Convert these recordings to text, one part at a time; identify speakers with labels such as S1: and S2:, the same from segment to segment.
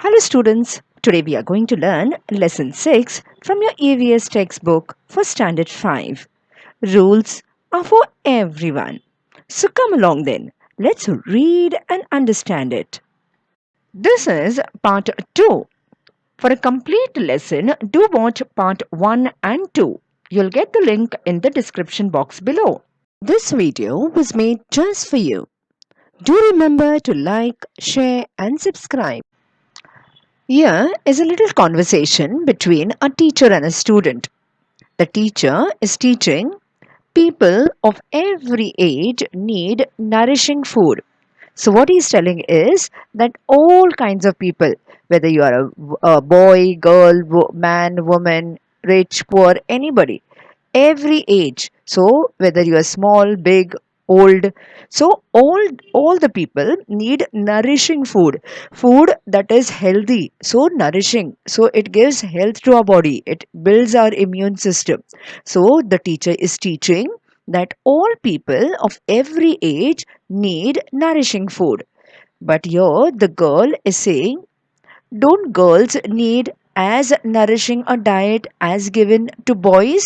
S1: Hello students, today we are going to learn lesson 6 from your EVS textbook for standard 5. Rules are for everyone. So come along then, let's read and understand it. This is part 2. For a complete lesson, do watch part 1 and 2. You'll get the link in the description box below. This video was made just for you. Do remember to like, share and subscribe. Here is a little conversation between a teacher and a student. The teacher is teaching people of every age need nourishing food. So, what he's telling is that all kinds of people, whether you are a boy, girl, man, woman, rich, poor, anybody, every age, so whether you are small, big, old, so all the people need nourishing food that is healthy, so nourishing, so it gives health to our body, it builds our immune system. So the teacher is teaching that all people of every age need nourishing food. But here the girl is saying, don't girls need as nourishing a diet as given to boys?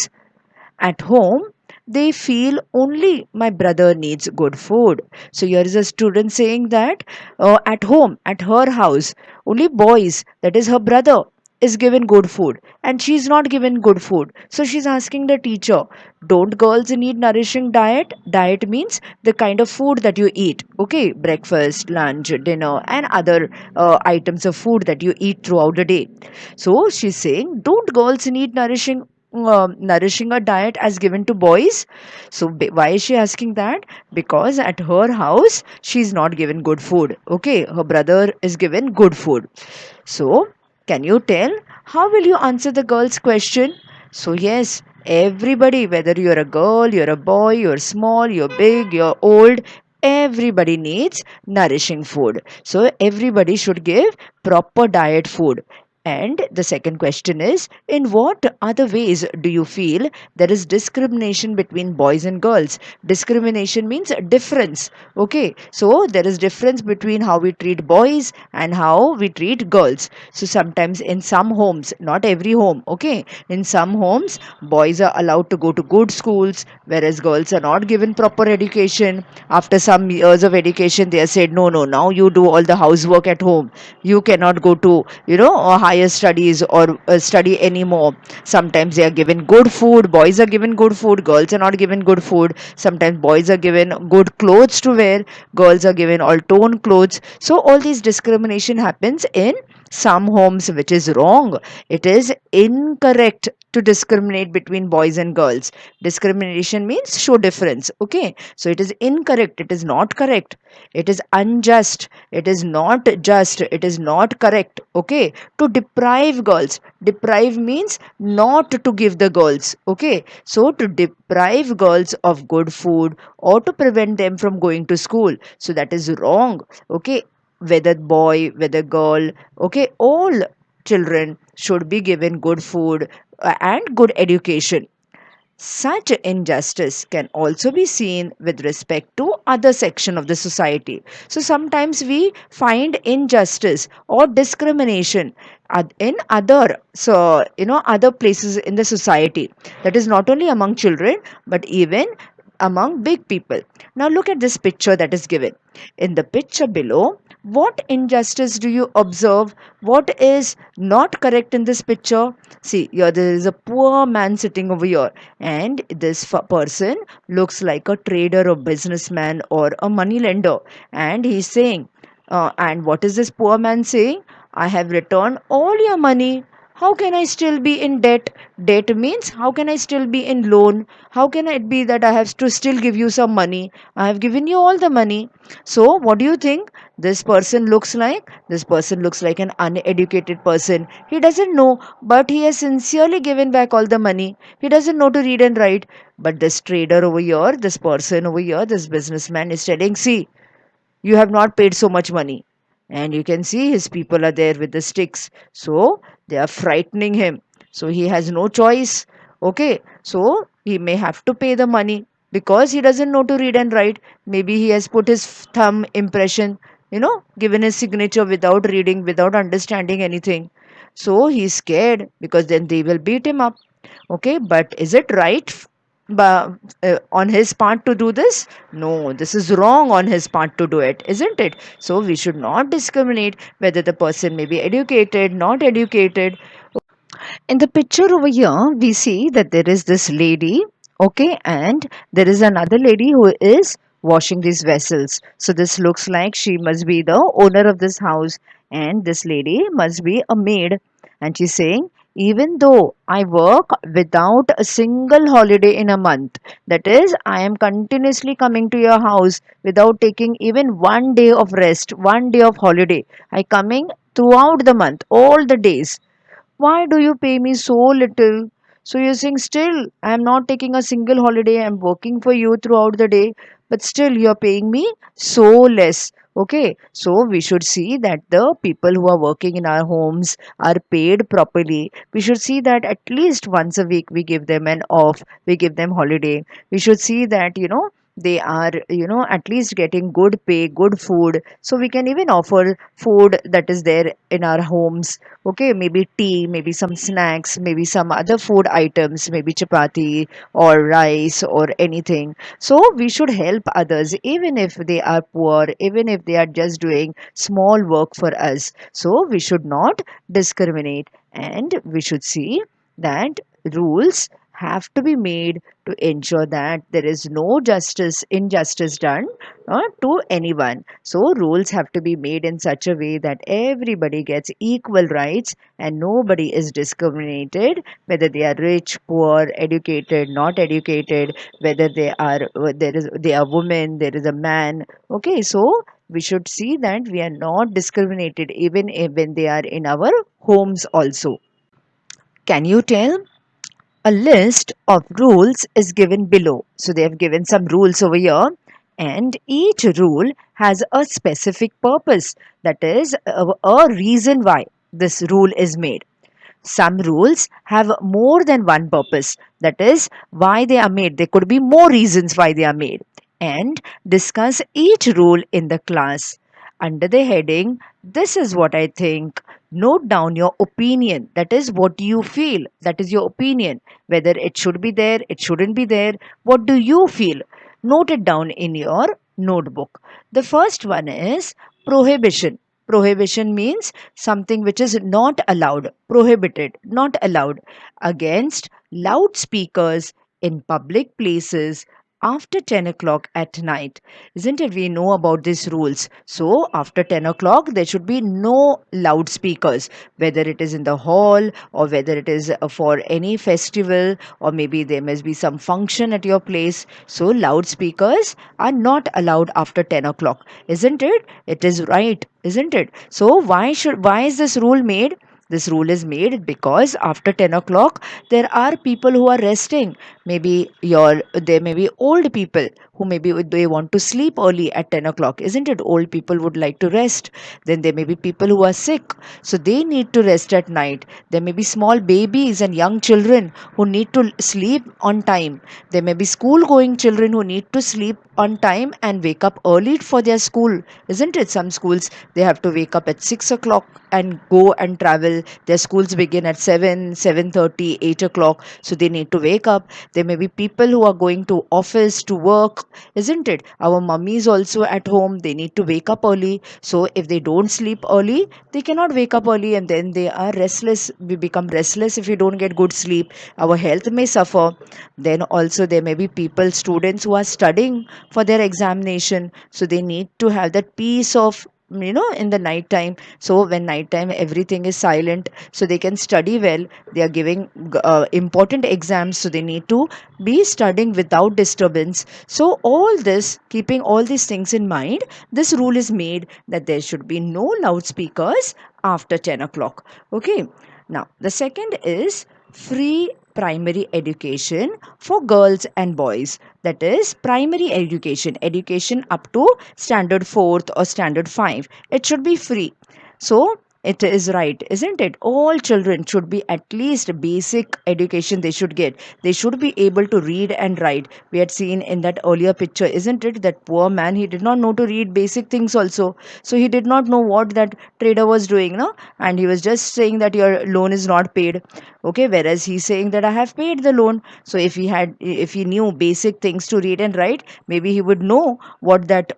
S1: At home, they feel only my brother needs good food. So here is a student saying that at home, at her house, only boys, that is her brother, is given good food and she's not given good food. So she's asking the teacher, don't girls need nourishing diet? Diet means the kind of food that you eat, okay? Breakfast, lunch, dinner, and other items of food that you eat throughout the day. So she's saying, don't girls need nourishing a diet as given to boys? So why is she asking that? Because at her house she's not given good food, okay? Her brother is given good food. So can you tell how will you answer the girl's question? So yes, everybody, whether you're a girl, you're a boy, you're small, you're big, you're old, everybody needs nourishing food. So everybody should give proper diet food. And the second question is, in what other ways do you feel there is discrimination between boys and girls? Discrimination means difference. Okay, so there is difference between how we treat boys and how we treat girls. So sometimes in some homes, not every home, okay, in some homes, boys are allowed to go to good schools, whereas girls are not given proper education. After some years of education, they are said, no, no, now you do all the housework at home. You cannot go to, higher studies or study anymore. Sometimes they are given good food, boys are given good food, girls are not given good food. Sometimes boys are given good clothes to wear, girls are given all torn clothes. So all these discrimination happens in some homes, which is wrong. It is incorrect to discriminate between boys and girls. Discrimination means show difference, okay? So it is incorrect, it is not correct, it is unjust, it is not just, it is not correct, okay, to deprive girls. Deprive means not to give the girls, okay? So to deprive girls of good food or to prevent them from going to school, so that is wrong, okay? Whether boy, whether girl, okay, all children should be given good food and good education. Such injustice can also be seen with respect to other section of the society. So sometimes we find injustice or discrimination in other, so other places in the society. That is not only among children but even among big people. Now look at this picture that is given. In the picture below, what injustice do you observe? What is not correct in this picture? See, here there is a poor man sitting over here, and this person looks like a trader or businessman or a money lender, and he's saying, and what is this poor man saying? I have returned all your money. How can I still be in debt? Debt means how can I still be in loan? How can it be that I have to still give you some money? I have given you all the money. So, what do you think this person looks like? This person looks like an uneducated person. He doesn't know, but he has sincerely given back all the money. He doesn't know to read and write. But this trader over here, this person over here, this businessman is telling, see, you have not paid so much money. And you can see his people are there with the sticks. So they are frightening him. So he has no choice. Okay. So he may have to pay the money because he doesn't know to read and write. Maybe he has put his thumb impression given his signature without reading, without understanding anything. So he's scared because then they will beat him up. Okay, but is it right on his part to do this? No, this is wrong on his part to do it, isn't it? So we should not discriminate whether the person may be educated, not educated. In the picture over here, we see that there is this lady, okay, and there is another lady who is washing these vessels. So this looks like she must be the owner of this house, and this lady must be a maid. And she's saying, even though I work without a single holiday in a month, that is, I am continuously coming to your house without taking even one day of rest, one day of holiday. I coming throughout the month, all the days. Why do you pay me so little? So you're saying, still, I'm not taking a single holiday. I'm working for you throughout the day, but still, you're paying me so less. Okay, so we should see that the people who are working in our homes are paid properly. We should see that at least once a week we give them an off, we give them holiday. We should see that, they are, at least getting good pay, good food. So we can even offer food that is there in our homes. Okay, maybe tea, maybe some snacks, maybe some other food items, maybe chapati or rice or anything. So we should help others even if they are poor, even if they are just doing small work for us. So we should not discriminate, and we should see that rules have to be made to ensure that there is no injustice done to anyone. So rules have to be made in such a way that everybody gets equal rights and nobody is discriminated, whether they are rich, poor, educated, not educated, whether they are women, there is a man. Okay, so we should see that we are not discriminated even when they are in our homes also. Can you tell? A list of rules is given below. So they have given some rules over here, and each rule has a specific purpose. That is a reason why this rule is made. Some rules have more than one purpose. That is why they are made. There could be more reasons why they are made. And discuss each rule in the class. Under the heading, this is what I think. Note down your opinion. That is what you feel. That is your opinion. Whether it should be there, it shouldn't be there. What do you feel? Note it down in your notebook. The first one is prohibition. Prohibition means something which is not allowed, prohibited, not allowed. Against loudspeakers in public places after 10 o'clock at night. Isn't it? We know about these rules. So, after 10 o'clock, there should be no loudspeakers, whether it is in the hall or whether it is for any festival, or maybe there must be some function at your place. So, loudspeakers are not allowed after 10 o'clock. Isn't it? It is right, isn't it? So, why is this rule made? This rule is made because after 10 o'clock there are people who are resting. Maybe there may be old people who maybe they want to sleep early at 10 o'clock. Isn't it? Old people would like to rest. Then there may be people who are sick, so they need to rest at night. There may be small babies and young children who need to sleep on time. There may be school going children who need to sleep on time and wake up early for their school. Isn't it? Some schools they have to wake up at 6 o'clock and go and travel. Their schools begin at 7, 7:30, 8 o'clock. So they need to wake up. There may be people who are going to office to work. Isn't it? Our mummies also at home, they need to wake up early. So if they don't sleep early, they cannot wake up early, and then they are restless. We become restless if we don't get good sleep. Our health may suffer. Then also there may be people, students who are studying for their examination. So they need to have that peace of in the night time. So when night time everything is silent, so they can study well. They are giving important exams, so they need to be studying without disturbance. So all this, keeping all these things in mind, this rule is made that there should be no loudspeakers after 10 o'clock. Okay, now the second is free primary education for girls and boys. That is primary education up to standard 4th or standard 5. It should be free. So it is right, isn't it? All children should be at least basic education they should get. They should be able to read and write. We had seen in that earlier picture, isn't it? That poor man, he did not know to read basic things also. So he did not know what that trader was doing, no? And he was just saying that your loan is not paid. Okay, whereas he's saying that I have paid the loan. So if he knew basic things to read and write, maybe he would know what that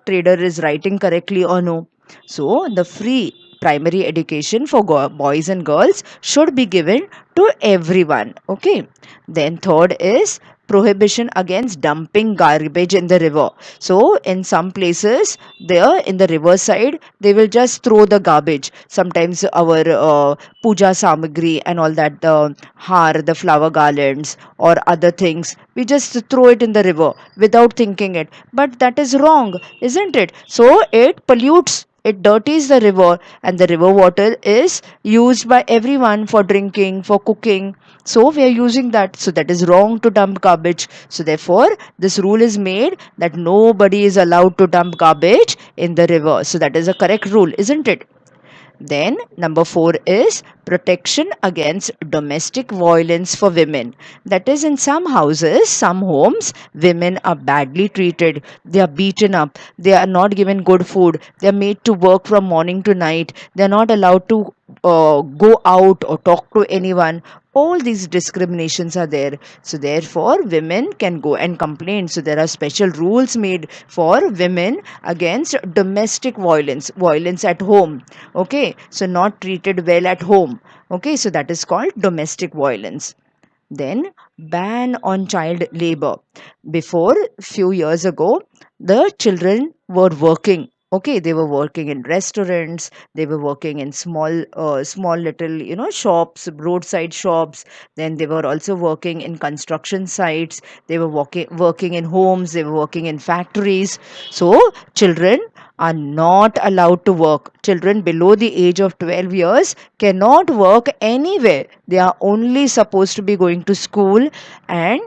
S1: trader is writing correctly or no. So the free primary education for boys and girls should be given to everyone. Okay. Then third is prohibition against dumping garbage in the river. So in some places there in the riverside, they will just throw the garbage. Sometimes our puja samagri and all that, the har, the flower garlands or other things, we just throw it in the river without thinking it. But that is wrong, isn't it? So it pollutes, it dirties the river, and the river water is used by everyone for drinking, for cooking. So we are using that. So that is wrong to dump garbage. So therefore, this rule is made that nobody is allowed to dump garbage in the river. So that is a correct rule, isn't it? Then, number four is protection against domestic violence for women. That is, in some houses, some homes, women are badly treated. They are beaten up. They are not given good food. They are made to work from morning to night. They are not allowed to go out or talk to anyone. All these discriminations are there. So therefore women can go and complain. So there are special rules made for women against domestic violence, violence at home. Okay, so not treated well at home. Okay, so that is called domestic violence. Then ban on child labor. Before, few years ago, the children were working. Okay, they were working in restaurants. They were working in small little shops, roadside shops. Then they were also working in construction sites. They were working in homes. They were working in factories. So children are not allowed to work. Children below the age of 12 years cannot work anywhere. They are only supposed to be going to school and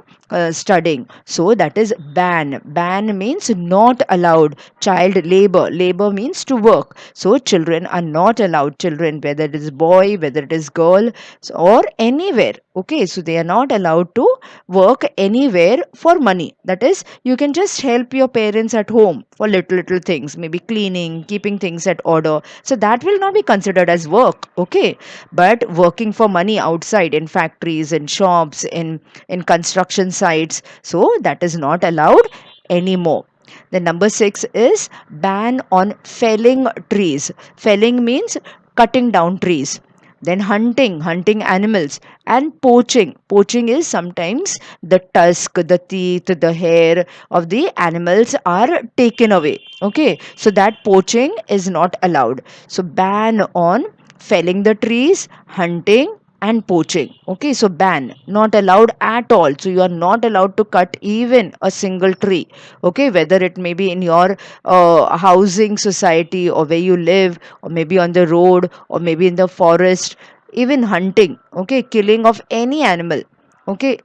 S1: studying. So that is ban. Ban means not allowed. Child labor. Labor means to work. So children are not allowed. Children, whether it is boy, whether it is girl, or anywhere. Okay, so they are not allowed to work anywhere for money. That is, you can just help your parents at home for little things, maybe cleaning, keeping things at order. So that will not be considered as work. Okay, but working for money outside in factories, in shops, in construction sites, so that is not allowed anymore. The number 6 is ban on felling trees. Felling means cutting down trees. Then hunting animals, and poaching. Poaching is sometimes the tusk, the teeth, the hair of the animals are taken away. Okay, so that poaching is not allowed. So ban on felling the trees, hunting, and poaching. Okay, so ban, not allowed at all. So you are not allowed to cut even a single tree. Okay, whether it may be in your housing society or where you live, or maybe on the road, or maybe in the forest. Even hunting, okay, killing of any animal, okay,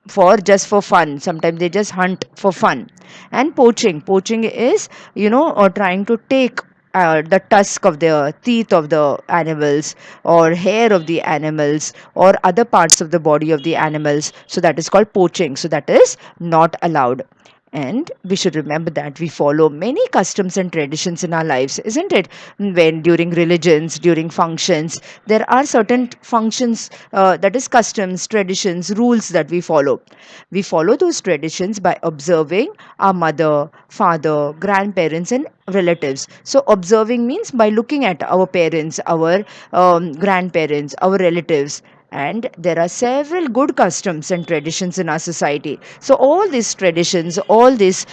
S1: for just for fun. Sometimes they just hunt for fun. And poaching is trying to take the tusk of the teeth of the animals, or hair of the animals, or other parts of the body of the animals. So that is called poaching. So that is not allowed. And we should remember that we follow many customs and traditions in our lives, isn't it? When during religions, during functions, there are certain functions, that is customs, traditions, rules that we follow. We follow those traditions by observing our mother, father, grandparents, and relatives. So observing means by looking at our parents, our grandparents, our relatives. And there are several good customs and traditions in our society. So all these traditions, all these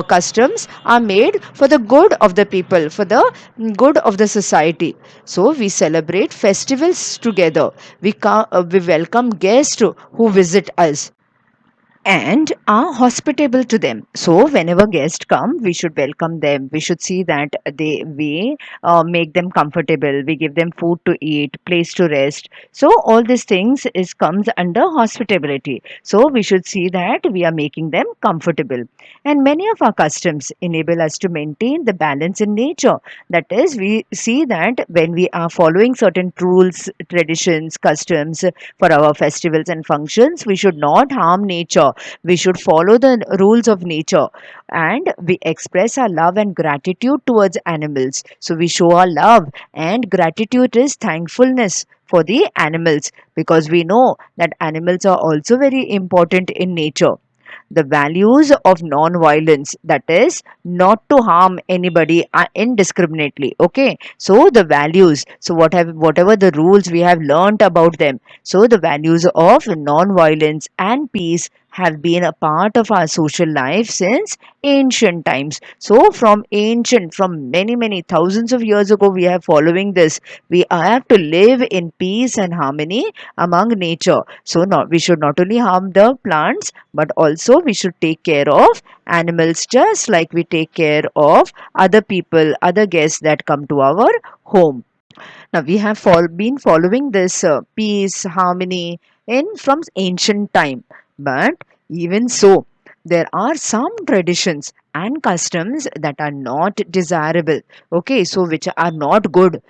S1: customs are made for the good of the people, for the good of the society. So we celebrate festivals together. We welcome guests who visit us. and are hospitable to them. So whenever guests come, we should welcome them. We should see that we make them comfortable. We give them food to eat, place to rest. So all these things is comes under hospitality. So we should see that we are making them comfortable. And many of our customs enable us to maintain the balance in nature. That is, we see that when we are following certain rules, traditions, customs for our festivals and functions, we should not harm nature. We should follow the rules of nature, and we express our love and gratitude towards animals. So we show our love, and gratitude is thankfulness for the animals, because we know that animals are also very important in nature. The values of non-violence, that is not to harm anybody indiscriminately. Okay, so the values, so whatever the rules we have learnt about them, so the values of non-violence and peace have been a part of our social life since ancient times. So from many thousands of years ago, we are following this. We have to live in peace and harmony among nature. So not we should not only harm the plants, but also we should take care of animals just like we take care of other people, other guests that come to our home. Now we have been following this peace, harmony in from ancient time, but even so, there are some traditions and customs that are not desirable. Okay, so which are not good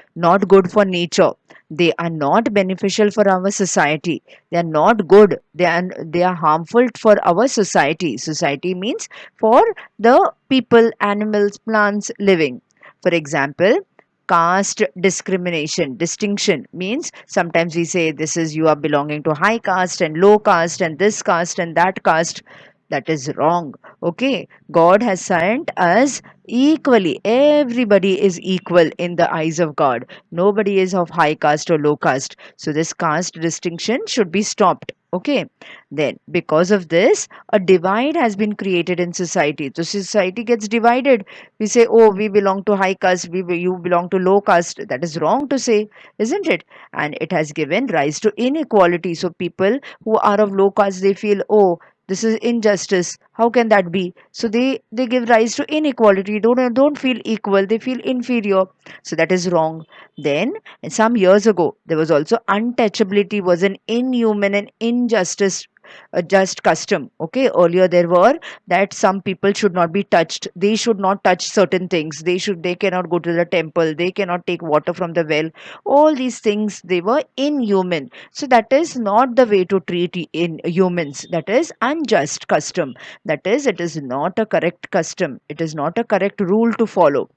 S1: for nature. They are not beneficial for our society. They are not good. They are harmful for our society. Society means for the people, animals, plants living. For example, caste discrimination. Distinction means sometimes we say this is you are belonging to high caste and low caste and this caste and that caste. That is wrong. Okay, God has sent us equally. Everybody is equal in the eyes of God. Nobody is of high caste or low caste. So this caste distinction should be stopped. Okay, then because of this, a divide has been created in society. So society gets divided. We say, oh, we belong to high caste, you belong to low caste. That is wrong to say, isn't it? And it has given rise to inequality. So people who are of low caste, they feel, oh, this is injustice, how can that be? So they give rise to inequality. Don't feel equal, they feel inferior. So that is wrong. Then some years ago, there was also untouchability was an inhuman and injustice, a just custom. Okay, earlier there were that some people should not be touched. They should not touch certain things. They cannot go to the temple. They cannot take water from the well. All these things, they were inhuman. So that is not the way to treat in humans. That is unjust custom. That is, it is not a correct custom. It is not a correct rule to follow.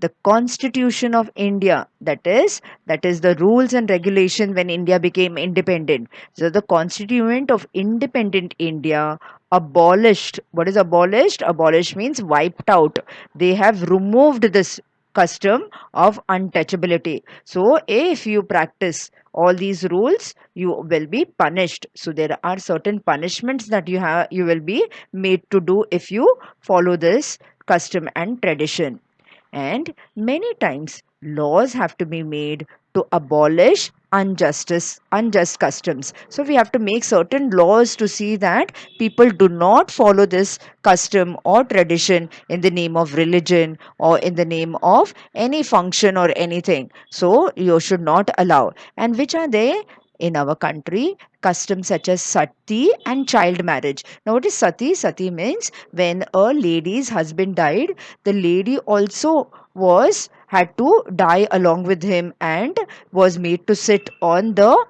S1: The Constitution of India, that is the rules and regulation when India became independent. So the Constituent of independent India abolished. What is abolished? Abolished means wiped out. They have removed this custom of untouchability. So if you practice all these rules, you will be punished. So there are certain punishments that you will be made to do if you follow this custom and tradition. And many times laws have to be made to abolish unjust customs. So we have to make certain laws to see that people do not follow this custom or tradition in the name of religion or in the name of any function or anything. So you should not allow. And which are they? In our country, customs such as sati and child marriage. Now, what is sati? Sati means when a lady's husband died, the lady also was had to die along with him and was made to sit on the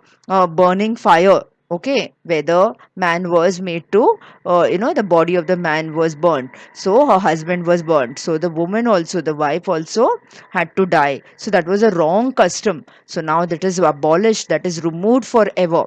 S1: burning fire. Okay, where the man was made to the body of the man was burnt, so her husband was burnt, so the woman also, the wife also, had to die. So that was a wrong custom. So now that is abolished, that is removed forever.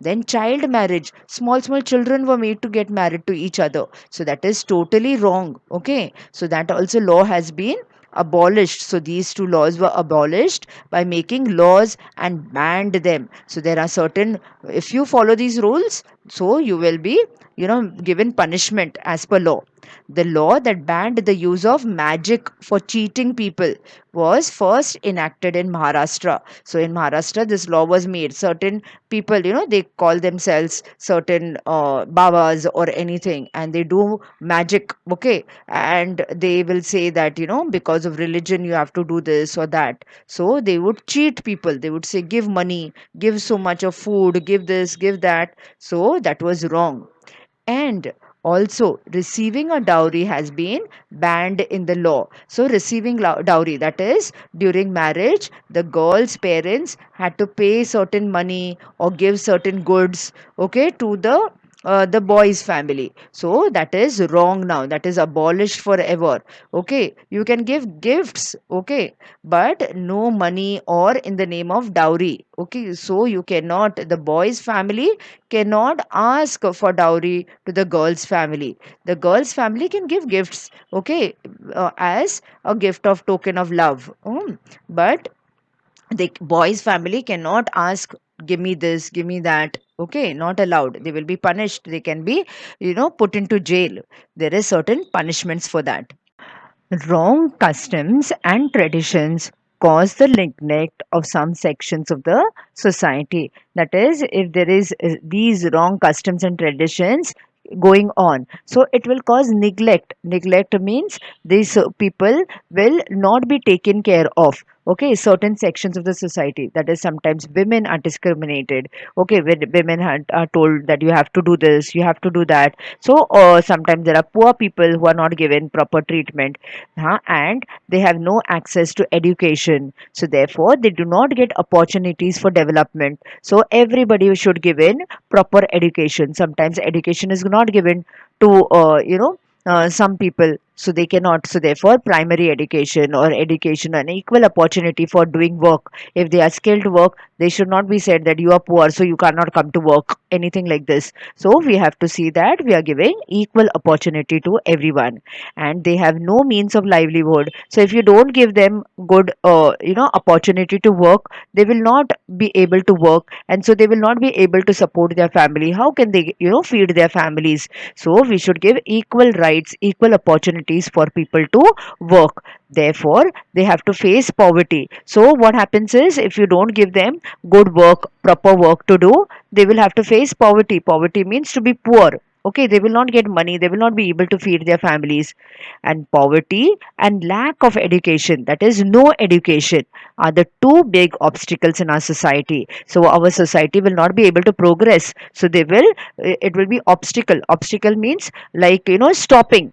S1: Then child marriage, small children were made to get married to each other. So that is totally wrong. Okay, so that also law has been abolished. So these two laws were abolished by making laws and banned them. So there are certain, if you follow these rules, So you will be, given punishment as per law. The law that banned the use of magic for cheating people was first enacted in Maharashtra. So in Maharashtra, this law was made. Certain people, they call themselves certain babas or anything, and they do magic, okay? And they will say that, because of religion, you have to do this or that. So they would cheat people. They would say, give money, give so much of food, give this, give that. So that was wrong. And also, receiving a dowry has been banned in the law. So, receiving dowry, that is, during marriage, the girl's parents had to pay certain money or give certain goods, okay, to the boy's family. So that is wrong now. That is abolished forever. Okay, you can give gifts, okay, but no money or in the name of dowry. Okay, so you cannot, the boy's family cannot ask for dowry to the girl's family. The girl's family can give gifts, okay, as a gift of token of love. But the boy's family cannot ask, give me this, give me that. Okay, not allowed. They will be punished. They can be, put into jail. There is certain punishments for that. Wrong customs and traditions cause the neglect of some sections of the society. That is, if there is these wrong customs and traditions going on, so it will cause neglect. Neglect means these people will not be taken care of. Okay, certain sections of the society, that is, sometimes women are discriminated. Okay, when women are told that you have to do this, you have to do that. So sometimes there are poor people who are not given proper treatment, and they have no access to education, so therefore they do not get opportunities for development. So everybody should give in proper education. Sometimes education is not given to some people, so they cannot. So therefore primary education or education, an equal opportunity for doing work. If they are skilled work, they should not be said that you are poor so you cannot come to work, anything like this. So we have to see that we are giving equal opportunity to everyone, and they have no means of livelihood. So if you don't give them good opportunity to work, they will not be able to work, and so they will not be able to support their family. How can they feed their families? So we should give equal rights, equal opportunities for people to work. Therefore they have to face poverty. So what happens is, if you don't give them good work, proper work to do, they will have to face poverty. Poverty means to be poor. Okay, they will not get money, they will not be able to feed their families. And poverty and lack of education, that is, no education, are the two big obstacles in our society. So our society will not be able to progress. So they will, it will be obstacle. Obstacle means, like, stopping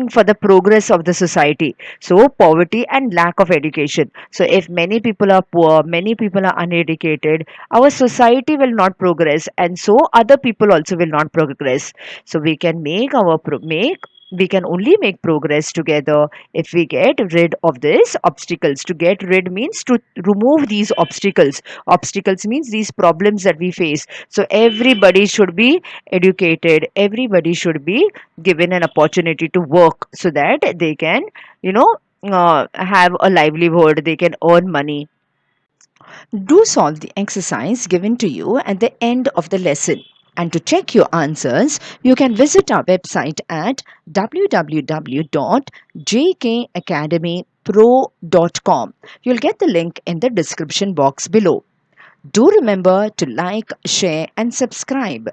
S1: for the progress of the society. So poverty and lack of education. So if many people are poor, many people are uneducated, our society will not progress, and so other people also will not progress. So we can make our make we can only make progress together if we get rid of these obstacles. To get rid means to remove these obstacles. Obstacles means these problems that we face. So everybody should be educated, everybody should be given an opportunity to work, so that they can have a livelihood, they can earn money. Do solve the exercise given to you at the end of the lesson. And to check your answers, you can visit our website at www.jkacademypro.com. You'll get the link in the description box below. Do remember to like, share, and subscribe.